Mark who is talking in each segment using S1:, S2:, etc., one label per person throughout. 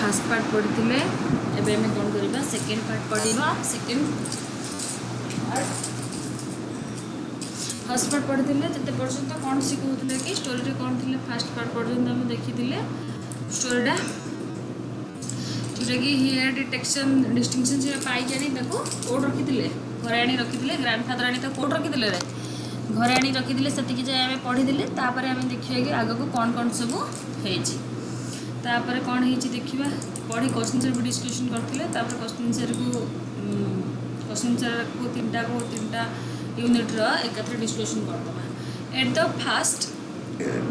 S1: Fast part पढ़ी एबे मैं कौन करवा सेकेंड पार्ट पढ़ा सेकेंड फर्स्ट पार्ट पढ़ी जिते पर्यटन कौन शिखुले कि स्टोरी कौन थी फास्ट पार्ट पर्यटन आम देखी स्टोरीटा जोटा कि हियर डिटेक्शन डिस्टिंक्शन से पाई जानी कोड रखी घरे आनी रखी ग्रांडफादर आनी तो कोड रखी रे घरे आनी रखी से जाए पढ़ी तापर आम देखिए कि आग को कौन कौन सब होपर कौन हो देखा पढ़ी क्वेश्चन आंसर भी डिस्कशन करते क्वेश्चन आंसर को तीन टा यूनिट्र एकाथरे डिस्कशन करदे at the fast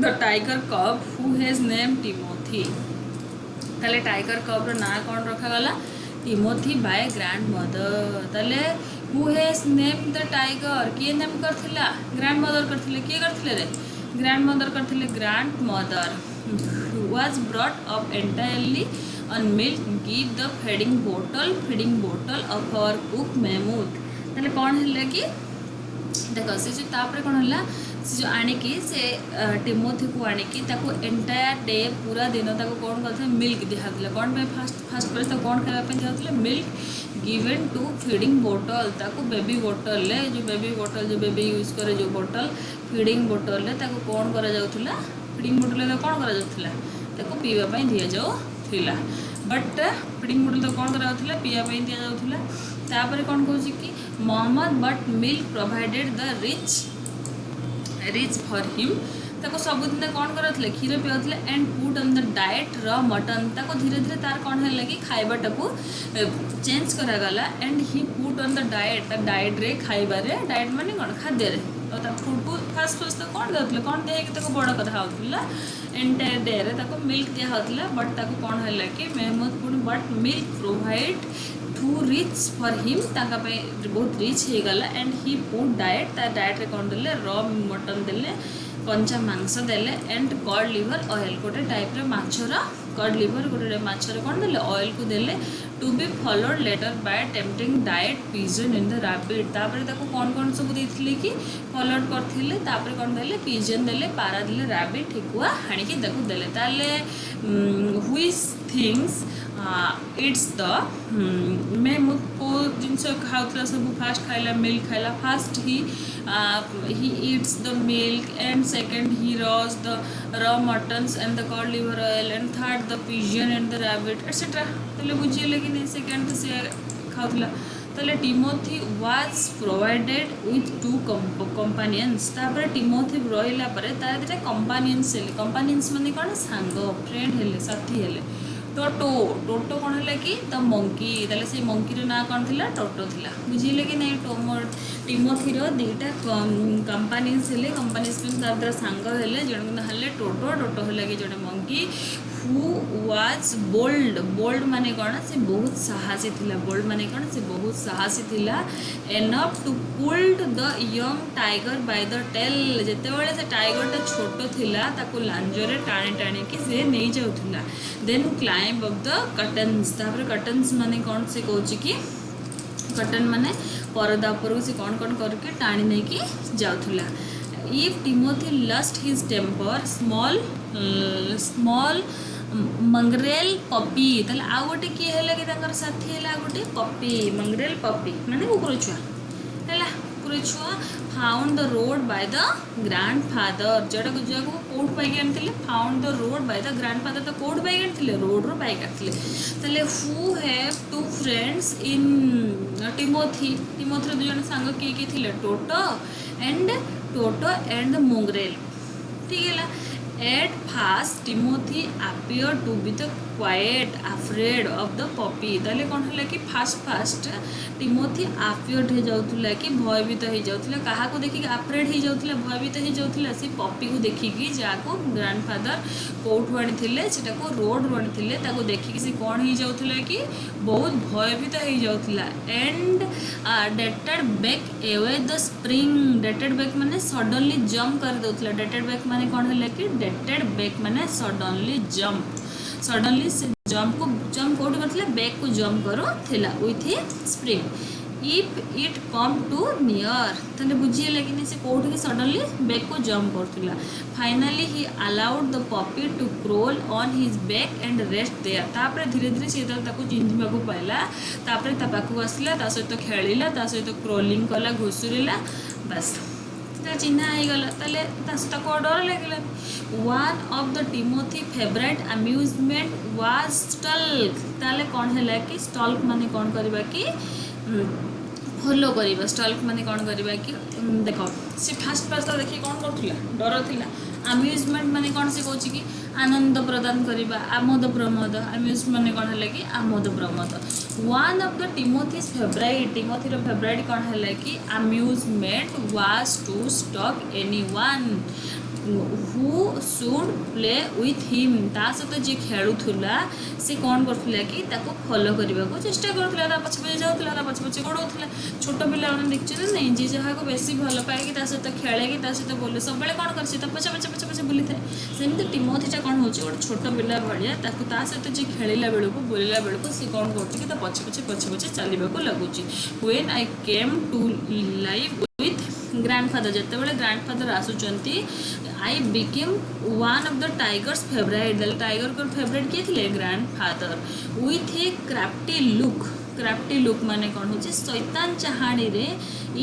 S1: the tiger कब हु हैज नेम टिमोथी ताले टाइगर कब ना कौन रखागला टिमोथी बाय ग्रैंड मदर ताले who has name the tiger किए नेम करथिला ग्रैंड मदर करथिले किए करथिले रे ग्रैंड मदर करथिले grand mother was brought up entirely on milk give the feeding बोतल ऑफ आवर कुक महमूद ताले कौन है कि देख से जो तापर कौन है से जो आणिकी से टिमोथी को आणिकी एंटायर डे पूरा दिन ताको कौन करते मिल्क दिखाते कौन पे फास्ट पर कौन खावाई दिखाते मिल्क गिवन टू फीडिंग बोतल ताको बेबी बोतल जो बेबी यूज करे जो बोतल फीडिंग बोतल कौन करा जाउथला फीडिंग बोतल कौन करा जाउथला ताको पीवा दि जाउथला बट फीडिंग बोतल तो कौन करा जाउथला पीवा दि जाउथला तापर कौन कहूँ कि Mohammad but milk provided the rich for him ताको सबुदिन कौन करते क्षीर पियाले and put on the diet र मटन ताको धीरे धीरे तार कौन है कि खाइबाटा को चेंज करागला and he put on the diet रे खाइबारे डाएट माने कौन खाद्य रे फूड को फास्ट तो कौन देते कौन देख बड़ कथा होता एंटायर डे रे ताको मिल्क दिया होता बट ताको कौन है कि महमूद पुणी but milk provide too rich for him ताका बहुत रिच हो गला and he put diet diet रे कौन देले र मटन देले कंचा मांस देले एंड कड लिवर ऑयल गोटे टाइप माछर कड लिवर गोटे माछर कौन देले ऑयल को देले to be followed later by tempting diet pigeon in the rabbit तापर ताको कौन सब देथिले कि फॉलोड करथिले तापर कौन देले पिजन देले पारा देले रैबिट ठेकुआ हाणिकी ताको देले ताले which things it's the Mahmud को जिनस खाऊला सब फास्ट खाइला मिल्क खाइला first he eats the milk and second he rose the र muttons and the cod liver oil and third the pigeon and the rabbit et cetera ताले बुझीले कि नहीं सेकेंड तो से खाऊला ताले Timothy was provided with two companions तापर टिमोथी रहिला परे तार दुटा कंपानियंस माने कौन सांग फ्रेंड हेले साथी हेले टोटो कौन है कि द मंकी ताले से मंकी ना कौन थी टोटो थिला बुझीले कि नहीं टिमोथीर दुईटा कंपानिज हेले कंपानिज तार द्वारा सांग हेले जन हेले टोटो है कि जड़े मंकी हु वाज बोल्ड माने कौन से बहुत साहसी थिला बोल्ड माने कौन से बहुत साहसी थिला enough to pulled the young tiger by the tail जेतेबेले से टाइगरटा छोट थिला ताको लांजरे टाणी कि से नहीं जाउथिला then climb of the curtains तापर कर्टन्स माने कौन से कहूँ कि कर्टन माने परदा उपर से कौन करके टाणी नहीं कि जाउथिला if Timothy lost his temper small mongrel puppy ताले आ गोटे किए है कि साथी है गोटे पपी मंगरेल पपी माने कुकुर छुआ है कुकुर छुआ found the road by the grandfather जोटा को कोट पाइक आनी found the road by the grandfather तो कोट पाइक आनी रोड रो पाइक आते who have two friends in Timothy दु जन सांग किए थे टोटो एंड मंगरेल ठीक है at first Timothy appeared to be the quiet afraid of the puppy ताले कौन है कि फास्ट टिमोथी appeared हो जाउथला कि भयभीत हो जाउथला कहा को देखि afraid हो जाउथला भयभीत हो जाउथला से पप्पी को देखि कि जाको ग्रैंडफादर कोठ आनी थिले सेटा को रोड रो आनी थिले ताको देखि कि से कौन हो जाउथला कि बहुत भयभीत हो जाउथला and dated back away the spring dated back माने सडनली जंप कर दउथला डेटेड बैक माने कौन है कि डेटेड बैक माने सडनली से जंप को जंप कोड करथिला बैक को जंप करो थिला with spring if it come to near ताले बुझीगला कि नहीं से कौटी सडनली बैक को जम्प करथिला finally he allowed the puppy to crawl on his back and rest there तापर धीरे धीरे से ताको चिन्हिबा को पाइला तापर ता पाखु आसला ता सहित खेलिला ता सहित क्रोलिंग कला घुसुरिला बस चिन्हा हो गला ताले डर लगे one of the Timothy favourite amusement was stalk ताले कौन है कि स्टल्क माने कौन करबा कि फॉलो करवा स्टल्क माने कौन करवा कि देख सी फास्ट फास्ट तो देखिए कौन करूला डर थिला अम्यूजमेंट माने कौन से कहूँ कि आनंद प्रदान करवा आमोद प्रमोद अम्यूजमेंट माने कौन है कि आमोद प्रमोद one of the Timothy's favourite टिमोथीर फेवरेट कौन है कि amusement was to stalk anyone who should play with him ता सहित जी खेलुला सी कौन करूला कि फॉलो करने को चेष्टा करूला पछे पछे जाऊला पछे पछे गोड़ाऊला छोट पिला देखते नहीं जी जहाँ को बेसी भल पाए कि सहित खेले कि सहित बोले सब कौन कर पछे पछे पछे पछे बुली थाए सेमती टिमोथीटा कौन हो गोटे छोट पिला भाया सहित जी खेला बेलू बोलला बेलू सी कौन कर पछे पछे पछे पछे चलने लगुच when I came to live with grandfather जिते बड़े ग्रैंडफादर आसुचंती I became one of the tiger's favourite tiger को फेवरेट किए थे grandfather with a crafty look माने कौन हो शैतान चाहाणी रे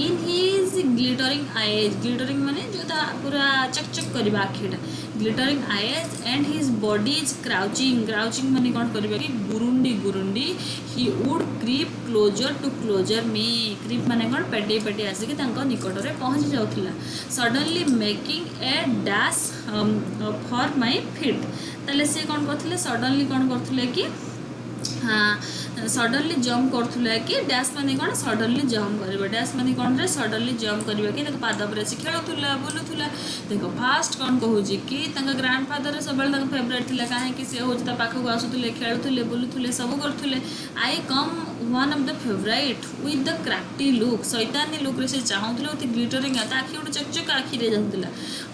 S1: in his glittering eyes glittering माने जो पूरा चकचक करवा आखिटा glittering eyes and his body is crouching माने कौन करवा कि गुरुंडी he would creep closer to closer me creep माने कौन पेटे पेटे आसिक निकट में पहुँची जाऊला suddenly making a dash for my feet ताले से कौन करथिले सडनली कौन करथिले कि हाँ सडनली जम्प करूला कि डैश माने कौन सडनली जम्प कर डैश माने कौन रे सडनली जम्प करवा कि पाद पर आसी खेलुला बुलूला देख फास्ट कौन कहूँ कि ग्रैंडफादर सब फेवरेट थी कहीं सी हूँ पाखक आसुले खेलुले बुलूले सब करुले I come one of the favourite with the crafty look शैतानी लुक से चाहूला ग्लिटरिंग आखि गोटे चकचक आखिरे जाऊला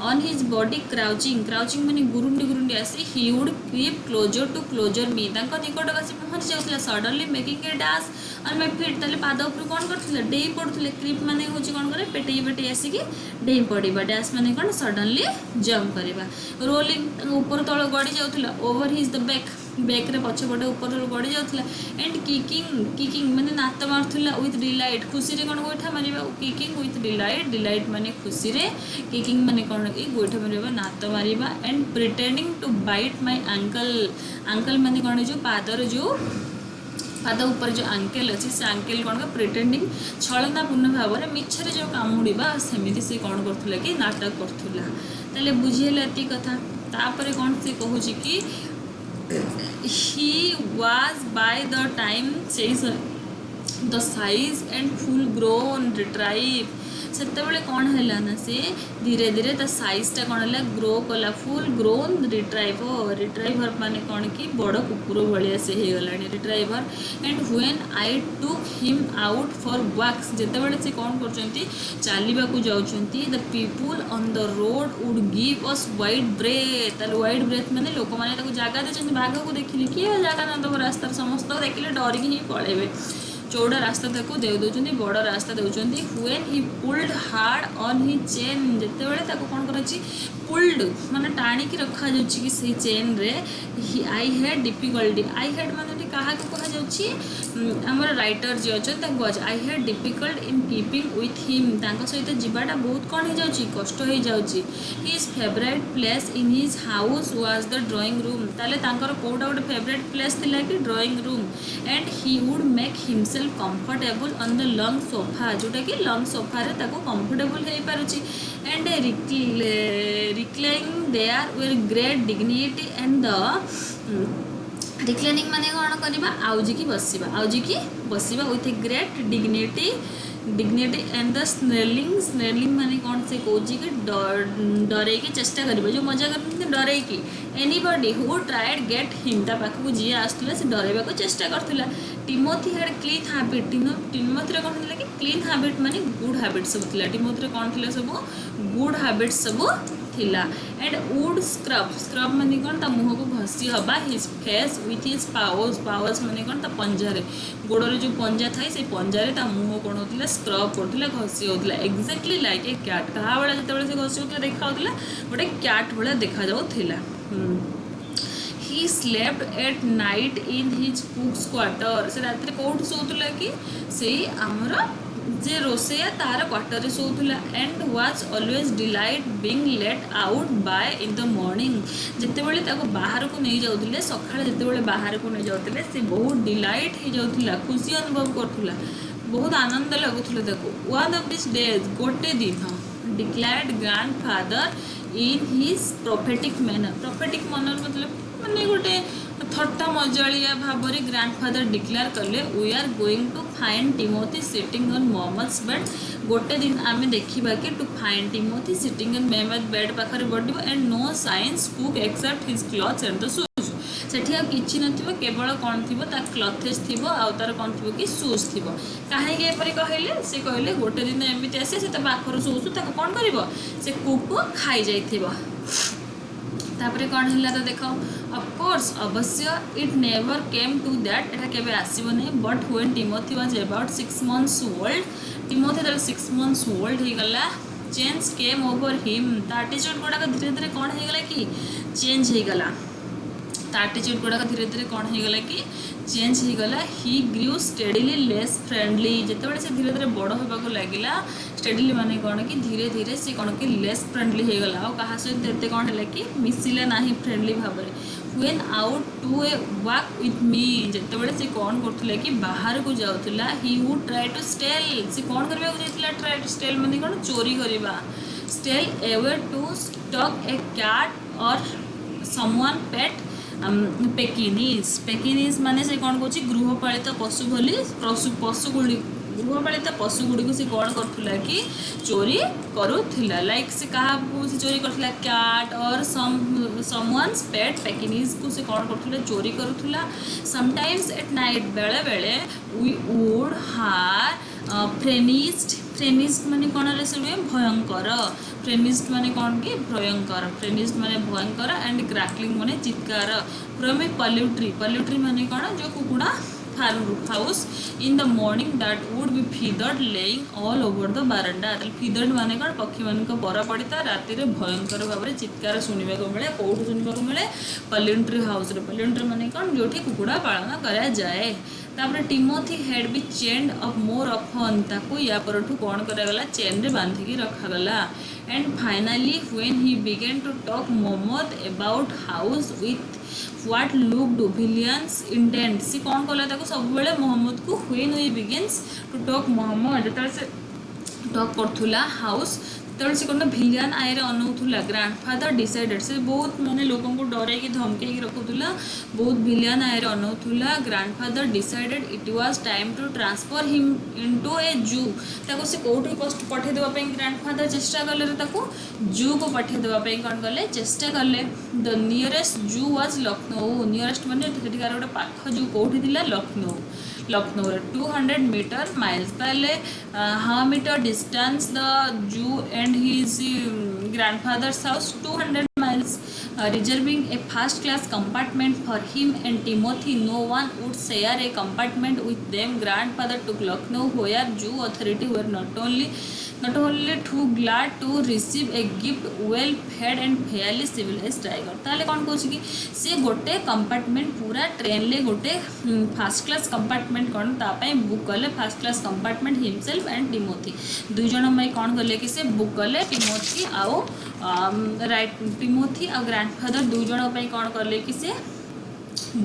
S1: ऑन हिज बॉडी क्राउचिंग माने गुरुंडी आसी he would creep closer to closer me निकट आसी पहुँची जाऊला सडनली मेकिंग ए डैश और मैं फिट ताले पाद उपर कौन करथिले डेई पड़ुले क्रीप माने होची कौन करे पेटे पेटे आसिकी डेई पड़वा डैश माने कौन सडनली जम्प करवा रोलिंग ऊपर तल गड़ी जाऊला ओवर हिज द बैक रे पछपटे ऊपर तल गड़ी जाऊला एंड किकिंग माने नात मारुला विथ डिलाइट खुशी रे कौन गोइठा मारिबा किकिंग विथ डिलाइट माने खुशी रे किकिंग माने कौन कि गोइठा मारिबा नात मारिबा and pretending to bite my uncle माने कौन जो पादर जो पाद ऊपर जो आंकेल अच्छी से आंकेल कौन का प्रिटेंडिंग छलनापूर्ण भाव में मिछरे जो कामुड़ा सेमती से कौन करूला कि नाटक करूला ताले बुझीगला ये कथा तापर कौन से कहूँ कि he was by the time से the size and full grown retrieve से कौन है ना से धीरे धीरे ता साइजटा कौन है ग्रो कला फुल ग्रोन रिट्राइवर माने कौन कि बड़ कुकुर भाया से हो गला retriever and when I took him out for walks जिते बड़े से कौन कर चलने जाऊँगी the people on the road would give us wide breath माने लोक मैंने जगह देते बाघ को देखिले किए जगह ना दब रास्तार समस्त देखिले डरिकी ही पलैबे चौड़ा रास्ता ताको दे दौरान बड़ रास्ता दौरान when he pulled hard on हि चेन जिते बड़े कौन कर पुल्ड माने टाणिकी रखा कि से चेन रे I had difficulty I had माने क्या कहर राइटर जी अच्छा I had difficult in keeping with him सहित जीवाटा बहुत कौन हो कष्ट हो जाऊँगी his favourite place in his house was the drawing room ताले कौटा गोटे फेवरेट प्लेस थिला कि drawing room and he would make himself comfortable on the lung sofa जोटा कि लंग सोफा रे ताको कंफर्टेबल हो पारुची and reclining there with great dignity and the reclining माने कौन करवा आउजिकी बसवा with a great dignity and the snarling माने कौन से कौन कि डरे की चेष्टा करवा जो मजा करते डरे की anybody who tried get him ता पाखक जी आसला से डरवा को चेष्टा करथिला Timothy had clean habit Timothy कौन कि क्लीन हैबिट माने गुड हैबिट सब थिला टिमोथी कौन थिला सब गुड हैबिट सब थिला एंड वुड स्क्रब स्क्रब माने कौन ता मुह को घसी हवा his face with his powers powers माने कौन ता पंजारे गोड़े जो पंजा थाए से पंजारे ता मुह कौन होता स्क्रब करता घसी होता एक्जाक्टली लाइक ए क्याट क्या भाया जो से घसी होता देखा गोटे क्याट भाया देखा जाऊला he slept at night in his cook's quarter से रात कौट शोला कि से आमर जे रोसैया तार quarter Shola and was always delight being let out by in the morning जिते बड़े बाहर को नहीं जाऊे सकाଳେ जिते बाहर को नहीं जाते से बहुत डिलाइट हो जाऊला खुशी अनुभव करूला बहुत आनंद लगुला वन ऑफ दिस डेज गोटे दिन declared grandfather in his prophetic manner मतलब माने गोटे थट्टा मजालिया भाव में ग्रैंडफादर डिक्लेयर कले we are going to find Timothy sitting on Mohammad's bed गोटे दिन आम देखा कि to find Timothy sitting on Mohammad bed पाखे बढ़ and no signs cook except his clothes and the shoes सेठी आ किछि नथिबो केवल कौन थी क्लथेस थी आर कौन थी कि शूज थी कहीं कहले से कहले गोटे दिन एमती आसे से पाखर शूज कौन कर से कुक खाई जाइथिबो तापरे कौन है तो देख ऑफकोर्स अवश्य it never came to that एटा केबे आसीबो नै but when Timothy was about 6 months old Timothy जब 6 months ओल्ड हो गला change came over him attitude गुड़ाक धीरे धीरे कौन हो गला कि चेंज हो गला एटीट्यूड गुड़ाक धीरे धीरे कौन हो गला कि चेंज हो गला ही ग्रू स्टेडिली लेस फ्रेंडली जिते से धीरे धीरे बड़ होगा लगिला स्टेडिली माने कौन कि धीरे धीरे से कौन कि लेस फ्रेंडली हो गला और कहा सहित एते कौन है कि मिसिले ना फ्रेंडली भाव में when out to a walk with me जिते से कौन करथुले कि बाहर को जाउथुला he would try to steal से कौन करबा को जाइथिला ट्राई टू स्टेल माने कौन चोरी करबा steal away to stalk a cat or someone pet Pekingese माने से कौन कौच गृहपालित पशु भली पशुगुड़ी गृहपालित पशुगुड़ी से कौन करूला कि चोरी करूला लाइक से क्या से चोरी करूला कैट और समवन्स पेट पेकिनीज को से कौन करूला चोरी करूला समटाइम्स एट नाइट बेले बेले वी वुड हार फ्रेनिस्ट माने कौन भयंकर फ्रेनिस्ट माने कौन कि भयंकर फ्रेनिस्ट माने भयंकर एंड क्रैकलिंग माने चित्कार फ्रॉम ए पल्यूट्री माने कौन जो कुकुड़ा farm house in the morning that would be feathered laying all over the veranda feathered माने कौन पक्षी मान पर पड़ता राति भयंकर भाव में चित्कार शुणा को मिले कौट शुणा को मिले पल्यूट्री हाउस पल्यूट्री माने कौन जो कुकुड़ा पालन करा जाए तापर Timothy had be chained up more often ताको या परठू कौन करागला चेन रे बांधिकी रखागला and finally when he began to talk Mohammad about house with what looked villainous intent सी कौन कला ताको सब बेले मोहम्मद को when he begins to talk Mohammad जतले से टॉक करथुला हाउस तब से कौन भिलियन आए अनौला ग्रैंडफादर डिसाइडेड से बहुत माने लोगों को डरे कि धमके रखुला बहुत भिलियन आए अनौला grandfather decided it was time to transfer him into a zoo ताको से कोठी पठे देवाई ग्रैंडफादर चेष्टा कले जू को पठे देवाई कौन कले चेष्टा कले the nearest zoo was Lucknow nearest माने गोटे पाख जू कौटी थी लखनऊ 200 मीटर माइल्स ताले how metre distance the zoo and his grandfather's house 200 miles reserving a first class compartment for him and Timothy. No one would share a compartment with them. Grandfather took Lucknow where Jew authority were not only too glad to receive a gift well fed and fairly civilized tiger. ताले कौन कौच कि से गोटे compartment पूरा train ले गोटे fast class compartment कौन तापाई book कले fast class compartment himself and Timothy दुई जन मैं कौन कले कि से बुक कले टिमोथी आउ राइट टिमोथी आ ग्रैंडफादर दुई जन कौन कले कि से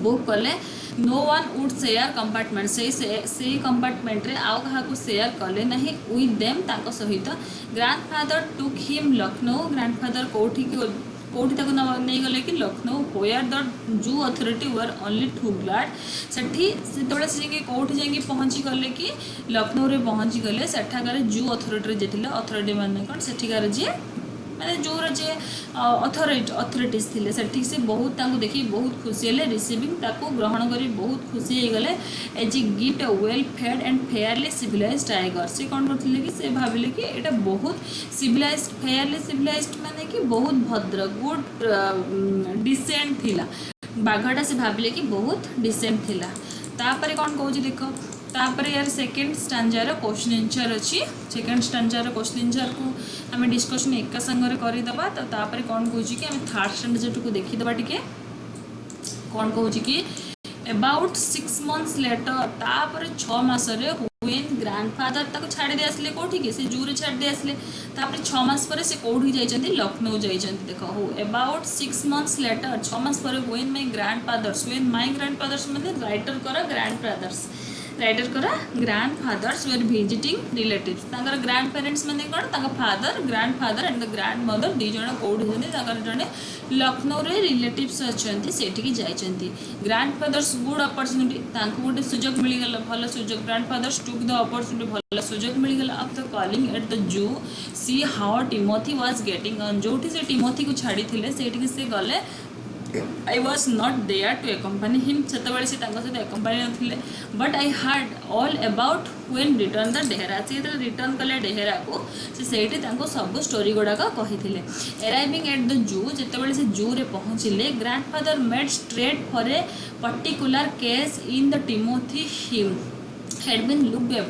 S1: बुक कले no one would share compartment से कंपार्टमेंट रे आउ कहा शेयर कले ना विथ देम ताको सहित grandfather took him Lucknow grandfather कौटी नहीं गले कि Lucknow where the zoo authority were only too glad से कौटी जाकि पहुँची गले कि लखनऊ रे पहुँची गले सेठाकार जू अथॉरिटी जे अथॉरिटी माने कौन सेठिकार जी माने जोर जे अथॉरिटीज थिले सेठी से बहुत तांको देखि बहुत खुशी हेले रिसीविंग ताको ग्रहण करी बहुत खुशी हे गले as a gift a well fed and fairly civilised tiger से कौन करथिले कि से भाबिले कि एटा बहुत सिविलाइज्ड फेयरली सिविलाइज्ड माने कि बहुत भद्र गुड डिसेंट थिला बाघटा से भाबिले कि बहुत डिसेंट थिला तापर कौन कहूँ देख तापर यार सेकेंड स्टांजार क्वेश्चन आंसर अच्छी सेकेंड स्टांजार क्वेश्चन आंसर को आम डिस्कसन एका संगे करदे तो तापर कौन कहूँ कि आम थर्ड स्टांडर्ड को देखीदे टी कौन कहूँ कि अबाउट 6 months लेटर तापर 6 मासरे व्हेन ग्रैंडफादर ताको छाड़ी दे आसले कोठी के से जू रे छाड़ी दे आसले तापर 6 मास पर से कोठी जाइछन्ती लखनऊ जाइछन्ती देखो हो अबाउट 6 months लेटर 6 मास पर व्हेन माय ग्रैंडफादर्स माने राइटर करा ग्रैंडफादर्स वेर विजिटिंग रिलेटिव्स तांकर ग्रैंड पेरेंट्स माने कोन तांका father grandfather and the grandmother दी जण कोठी जने तांकर जने लखनऊ रे रिलेटिव्स अछन्ती सेठी की जाइछन्ती ग्रैंडफादर्स गुड अपॉर्चुनिटी तांको गोटे सुजोग मिली गला भलो सुजोग ग्रैंडफादर्स टुक द अपॉर्चुनिटी भलो सुजोग मिली गला of the calling at the zoo see how Timothy was getting on जोठी से टिमोथी को छाड़ी थिले सेठी की से गले I was not there to accompany him सेतबेले से तांको सहित accompany नथिले but I heard all about when return the Dehra से रिटर्न कले डेहरा को से सेठी तांको सब स्टोरी गुडा का कहिथिले arriving at the zoo जेतबेले से जू रे पहुंचिले grandfather made straight for a particular case in the Timothy him had been looked up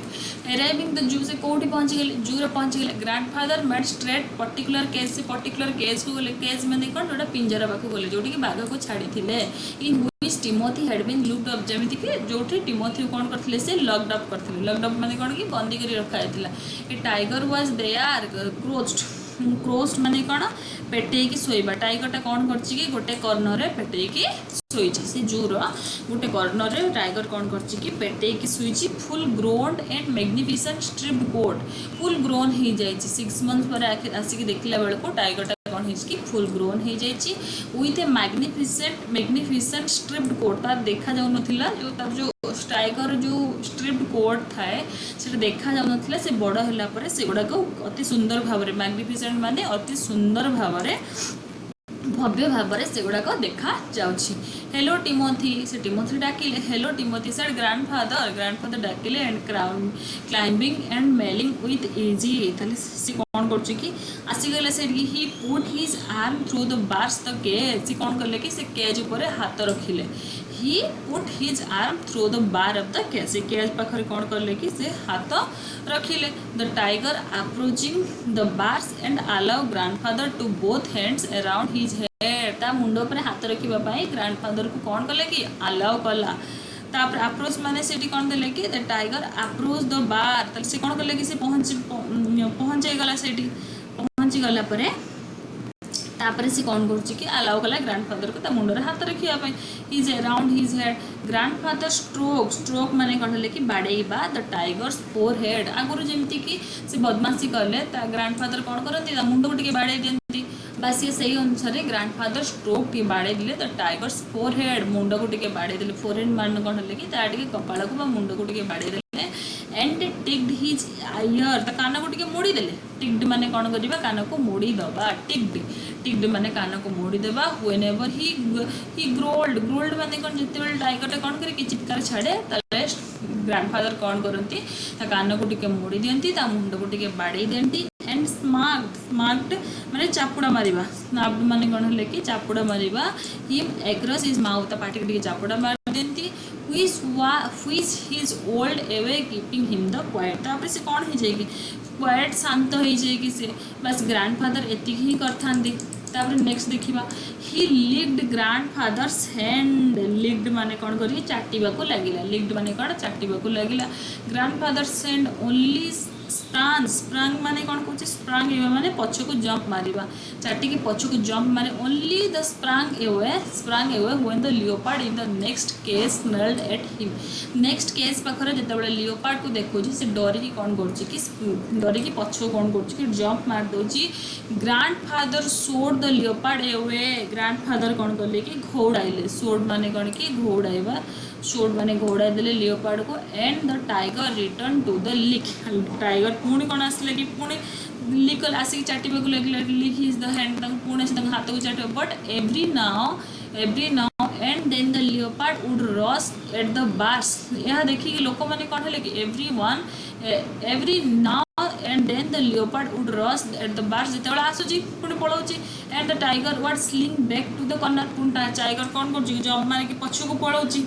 S1: arriving the zoo से कोठी पहुंच गले जू रे पहुंच गले grandfather made straight particular case से पर्टिकुलर केस को गले केस माने कोन जोटा पिंजरा पाखु गले जोटी कि बाघ को छाड़ी थिले in which Timothy had been looked up जेमिति कि जोठी टिमोथी कोन करथिले से लॉक्ड अप करथिले लॉक्ड अप माने कोन कि बंदी करी रखा हैथिला a tiger was there crouched माने कोन पेटेकी सोइबा टाइगरटा कोन करछि कि गोटे कॉर्नर रे पेटेकी सोइछि से जूर गोटे कॉर्नर रे टाइगर कोन करछि कि पेटेकी सोइछि full grown and magnificent striped coat full grown हे जाइछि 6 मंथ्स पर आसिक देखला बेल को टाइगरटा कोन हिच कि फुल ग्रोन हे जाइछि with a magnificent striped coat तार देखा जाउ नथिला जो तार जो टाइगर जो स्ट्रिप्ड कोट थाए से देखा जाउ नथिला से बड़ होला पर से गुडा को अति सुंदर भाबरे मैग्निफिसेंट माने अति सुंदर भाबरे भव्य भाव से गुड़ाक देखा जाउछि हेलो टिमोथी से टिमोथी डाकिले हेलो टिमोथी सर ग्रैंडफादर डाकिले एंड क्लाइंबिंग एंड मेलिंग विथ इजी ताले से कोन करछि कि आसी गले से he put his arm through the bars the cage से कोन करले कि से केज ऊपर हाथ रखिले he put his arm through the bar of the cage से केज पाखरे कोन करले कि से हाथ रखिले the tiger approaching the bars and allow grandfather to both hands around his head ता मुंडो पर हाथ रखिबा पई ग्रैंडफादर को कोन करले कि अलाउ कला तापर अप्रोच माने सेठी कोन देले कि the tiger approach the bar तल से कोन करले कि से पहुंच गला सेठी पहुंच गला परे तापर से कौन करछि कि अलाउ कला ग्रैंडफादर को ता मुंडो रे हाथ रखिया पई his around his head grandfather stroke माने कोन ले कि बाडेइबा द टाइगर्स फोर हेड आगुरु जेमति कि से बदमाशी करले ता ग्रैंडफादर कोन करंती ता मुंडो को टिके बाडे दियंती बास ये सही अनुसार ग्रैंडफादर स्ट्रोक टी बाड़े दिले द टाइगर्स फोर हेड मुंड को टिके बाड़े दिले फोर हेड मान कोन ले कि ता टिके कपाळ को मुंड को टिके बाड़े दिले एंड टिक्ड हिज आयर ता कान को टिके मोड़ी दिले टिक्ड माने कोन करबा कान को मोड़ी दबा टिक्ड माने कान को मोड़ी देबा व्हेनेवर ही ग्रोल्ड माने कोन जते बेल टाइगर कोन करे कि चित्कार छाड़े तले ग्रैंडफादर कोन करंती ता कान को टिके मोड़ी दियंती ता मुंड को टिके बाड़े दियंती एंड स्मार्ट माने चापुड़ा मारिबा स्नाप्ड माने कोन हले कि चापुड़ा मारिबा हिम एक्रॉस हिज माउथ पाटी के चापुड़ा मार देंती which his old away keeping him the quite तापर से कोन हे जाय कि क्वाइट शांत हो जाय कि से बस ग्रैंडफादर एति ही करथांदी तापर नेक्स्ट देखिबा ही लिक्ड ग्रैंडफादर्स हैंड लिक्ड माने कोन करी चाटीबा को लागिला लिक्ड माने कोन चाटीबा को लागिला ग्रैंडफादर्स हैंड ओनली स्प्रांग माने कौन कौन स्प्रांग एवे माने पछ को जंप मारिबा चाटी के पछ को जंप मारे only the sprang away when the leopard in the next cage snarled at him next cage पाखरे जते बळे लियोपार्ड को देखो जी से डरी की कौन करछि कि डरी की पछ को कौन करछि कि जंप मार दोजी ग्रैंडफादर सोड द लियोपार्ड एवे ग्रैंडफादर कौन करले कि घोड़ाइले सोड माने कौन कि घोड़ाइबा शोड माने घोड़ा देले लियोपार्ड को and the tiger return to the lick tiger पुणी कौन आसले कि पुणी लिक आसिक चाटिबाक लगे लिक हिज द हैंड पुणी से हाथ को चाट but every now and then the leopard would rush at the bars यह देखिए लोक मैंने कौन है कि every now and then the leopard would rush at the bars जिते आसूची पुणी पलाऊँच and the tiger would slink back to the corner पुणी टाइगर कौन कर जब मारे पछक पलाऊँच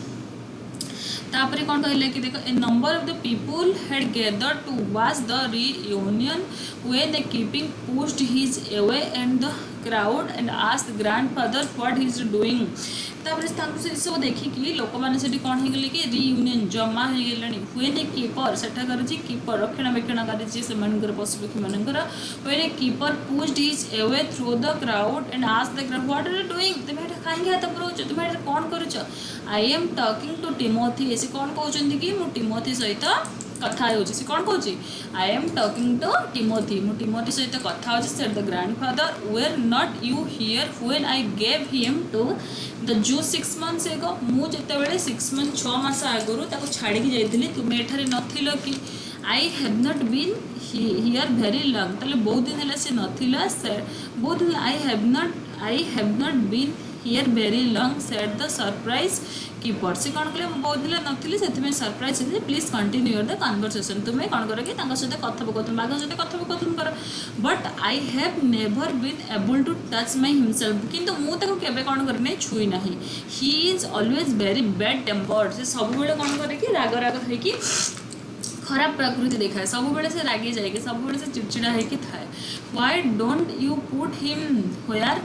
S1: तापर कौन कहले कि देखो a number of the people had gathered to watch the reunion when the keeping pushed his away and the crowd and asked grandfather what he is doing तापर से सब देखिकी लोक मैंने कौन हो गले कि रियूनियन जमा हो गले व्हेन ए कीपर सेठाकर जी कीपर रक्षणाबेक्षणकारी से पशुपक्षी मानकर when a keeper pushed his away through the crowd and asked the crowd what are you doing तुम एटा कहीं हाथ पुराउछ तुम एटा कौन करूछ I am talking to Timothy से कौन कहते कि मु टिमोथी सहित कथा हो कौन कहूँ I am talking to Timothy मु टिमोथी सहित कथा said the grandfather were not you here when I gave him to the zoo 6 months एगो मुझे 6 months 6 मास आगुरी छाड़ी जाइली तुम्हें एठारे नथिल कि I have not been here very long ताले बहुत दिन है से नथिला बहुत दिन I have not been here very long said the surprise keeper से कौन कले बहुत दिन नथिली से सरप्राइज होती प्लीज कंटिन्यू द कन्वर्सेशन तुम्हें कौन कर कि सहित कथोपकथन बाघ सहित कथोपकथन कर but I have never been able to touch my himself किंतु मुझे केवे कौन करने छुई ना he is always very bad tempered से सब कौन करे कि राग राग है खराब प्रकृति देखाए सब बेले से रागी जाए सब बेले से चिड़चिड़ा होगी थाए why don't you put him where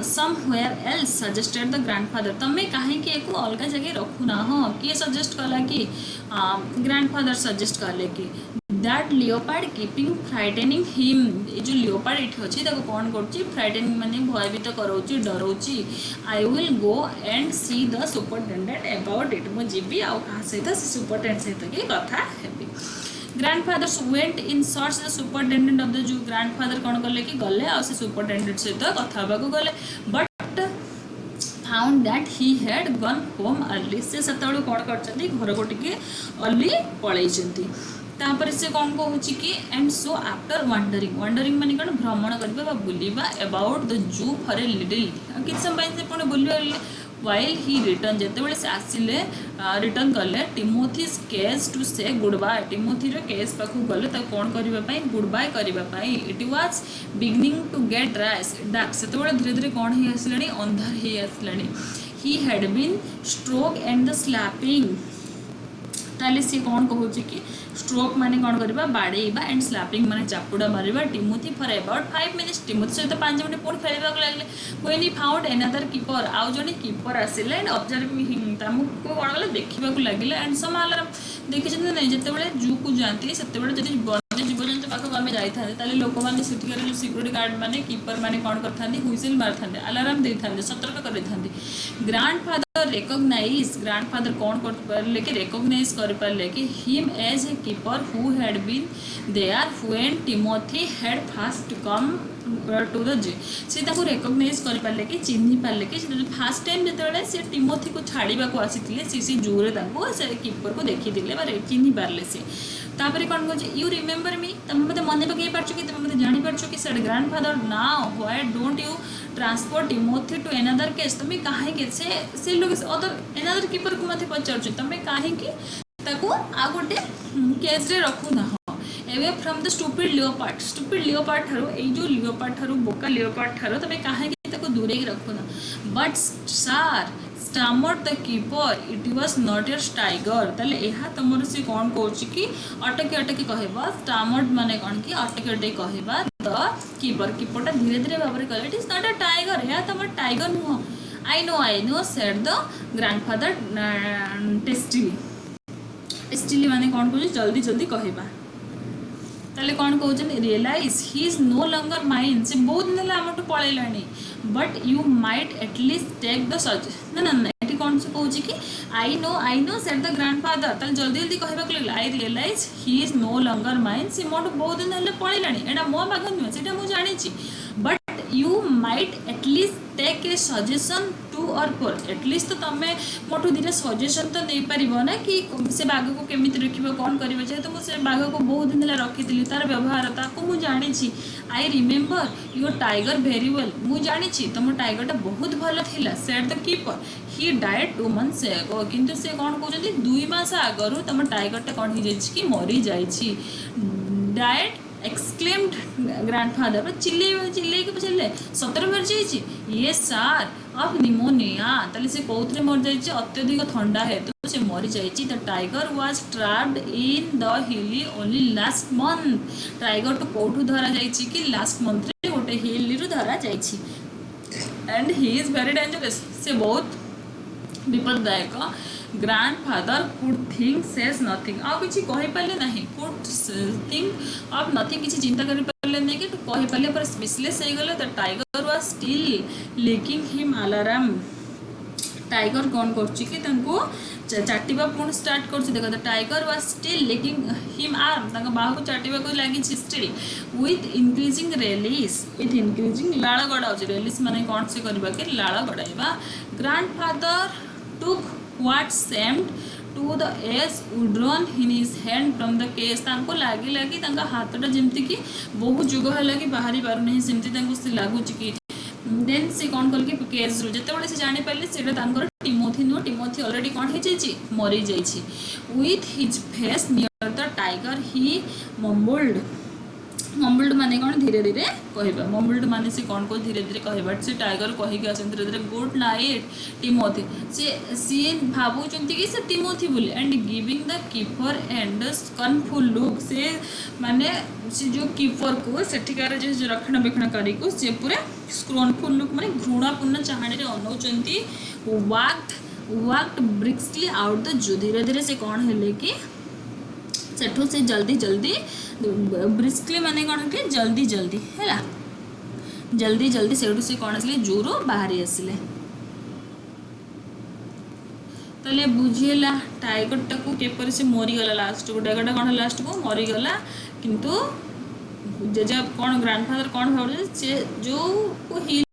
S1: somewhere else suggested the grandfather तुम्हें कहीं एक अलग जगह रखू ना हाँ किए सजेस्ट कला कि ग्रैंडफादर सजेस्ट कले कि दैट लियोपार्ड कीपिंग फ्राइटेनिंग हिम ये जो लियोपार्ड ये अच्छी कौन कर फ्राइटेनिंग माने भयभीत कराऊँच डराऊँच I will go and see the superintendent about it मुझे जीवी आ सहित सुपरटेडेंट सहित कि कथा हेबी grandfather went in search the superintendent of the zoo grandfather कौन कले कि गले आ सुपरटेडेंट सहित कथा गले but found that he had gone home early से कौन कर घर को टिके अर्ली पलैंती तापर से कौन कहूँ कि एंड सो आफ्टर वंडरिंग माने कौन भ्रमण करवा बुलवा about the zoo for a little किसी समय से पुणी बुल वाइल ही रिटर्न जिते से आसिले रिटर्न कले Timothy's cage to say goodbye टिमोथीर केस पाखु गले कौन करने गुड बाय करने it was beginning to get dark से धीरे धीरे कौन हो आसला अंधार हो आसला he had been stroke and the slapping ताले सी कौन कहूँ कि स्ट्रोक माने कौन करवा बाड़ेबा एंड स्लैपिंग माने चापुड़ा मारिबा Timothy for about 5 minutes Timothy सहित 5 मिनट पुणी खेलने लगे when he found another keeper आउ जने कीपर आसिले एंड ऑब्जर्विंग तमको कौन कले देखा लगे एंड सम अलार्म देखी नहीं जिते जू को जाती से वन्य जीवजंतु पाखक आम जाते लोक मैंने सेठिकार जो सिक्यूरीटी गार्ड मैंने कीपर मैंने कौन करते हुइसिल मारी था अलार्म दे था सतर्क कर ग्रैंडफादर रेकग्नाइज ग्रैंडफादर कौन कर कि रेकग्नाइज कर कि him as a keeper who had been there when Timothy had first come to the zoo से रेकग्नाइज कर पारे कि चिन्ह पारे कि फास्ट टाइम जो से टिमोथी को छाड़ा को आसी सी जूरे से कीपर को देखी चिन्ह पारे से तापर कौन कह यू रिमेम्बर मी तुम मत मन पकई पार्छ कि तुम मत जापर कि सर grandfather now why don't you transport Timothy to another cage तुम्हें कहीं से लोग अदर एनदर कीपर को मत पचार तुम्हें कहीं आ गोटे केस रे रखू ना एवे फ्रॉम द स्टूपिड लियोपार्ड ठारू ए जो लियोपार्ड ठारू बोका लियोपार्ड ठारू तुम्हें कहीं दूरे रखू ना but sir stammered the keeper it was not your tiger ताले एहा तुमर से कौन कहूँ कि अटकी कहवा स्टामर्ड माने कौन कि अटकी कहवा द कीपर धीरे धीरे भाव में कह it is not a tiger यह तुम टाइगर नुह I know said the grandfather testily माने कौन कहूँ जल्दी जल्दी कहवा ताले कौन कहते realize he is no longer mine से बहुत दिन आम पलैला but you might at least take the suggest ना ये कौन से कहूँ कि I know said the grandfather ताले जल्दी जल्दी कहवा लगे I realize he is no longer mine से मोट बहुत दिन पलैला यहाँ मो बाघ नुहे से मुझे जानी but you might at least take a suggestion 2 or 4 at least तो तुम मोठू दिटा सजेशन तो नहीं पार ना कि से बाघ को केमी रखिए कौन कर जेहेतु मुझे बाघ को बहुत दिन है रखी तार व्यवहार ताको मुझे जानी I remember your tiger very well मुझे जानी तुम टाइगरटा बहुत भल था said the keeper he died 2 months एगो किंतु से कौन कहते 2 मास आगर तुम टाइगरटा कौन हो कि मरी जाइए डाएड एक्सक्लेम्ड ग्रैंडफादर चिल्ले के पचारे सतर मर जाइए ये सार अब निमोनिया ताले से कौन मर जाइए अत्यधिक ठंडा हेतु से मरी जाइए the tiger was trapped in the hilly only last month tiger तो कौटू धरा जाइए कि लास्ट मंथ रे गोटे हिली रु धरा जाइए and he is very dangerous से बहुत विपददायक grandfather could think says nothing आ किसी कहीपारे ना कुड थिंक ऑफ नथिंग किसी चिंता करें नहीं कि कहीपारे पर विश्लेष हो गले the tiger was still licking him alarm tiger कौन कर चाटिबा पुणी स्टार्ट कर देख the tiger was still licking him arm बाहु को चाटिबा को लगी still with increasing relish with increasing लाड़ गड़ा रेलिस माने कौन से करबा कि लाड़ गड़ाइबा grandfather took what seemed to the edge withdrawn in his hand from the case तांको लागी लागी तांका हाथटा जेमती कि बहुत जुग है कि बाहरी पार नहीं सेमती तांको से लागुच कि देन से कौन कल के केस रु जते बळे से जानि पाले सेटा तांकर टिमोथी नो टिमोथी ऑलरेडी कौन हे जाइछि मरि जाइछि with his face near the tiger he mumbled mumbled माने कौन धीरे धीरे कहबा मम्बल्ड माने से कौन को धीरे धीरे कहबा से टाइगर कहिक आसन धीरे धीरे गुड नाइट टिमोथी से भाबुचंती कि से टिमोथी बोली and giving the keeper and scornful look से माने से जो कीपर को सेठिकार जो रक्षणाबेक्षणकारी को से पूरा स्कनफुल लुक माने घृणापूर्ण चाहणी रे अनौचंती walked briskly out the zoo धीरे धीरे से कौन हेले कि सेठू से जल्दी जल्दी ब्रिस्कली माने कौन कि जल्दी जल्दी है जल्दी जल्दी सेठू से कौन आसले जूरू बाहरी आसले ताले बुझीला टाइगर टाकू केपर से मरीगला लास्ट को टाइगर कौन लास्ट को मरीगला किंतु जेजा कौन ग्रैंडफादर कौन भाव जो को हिल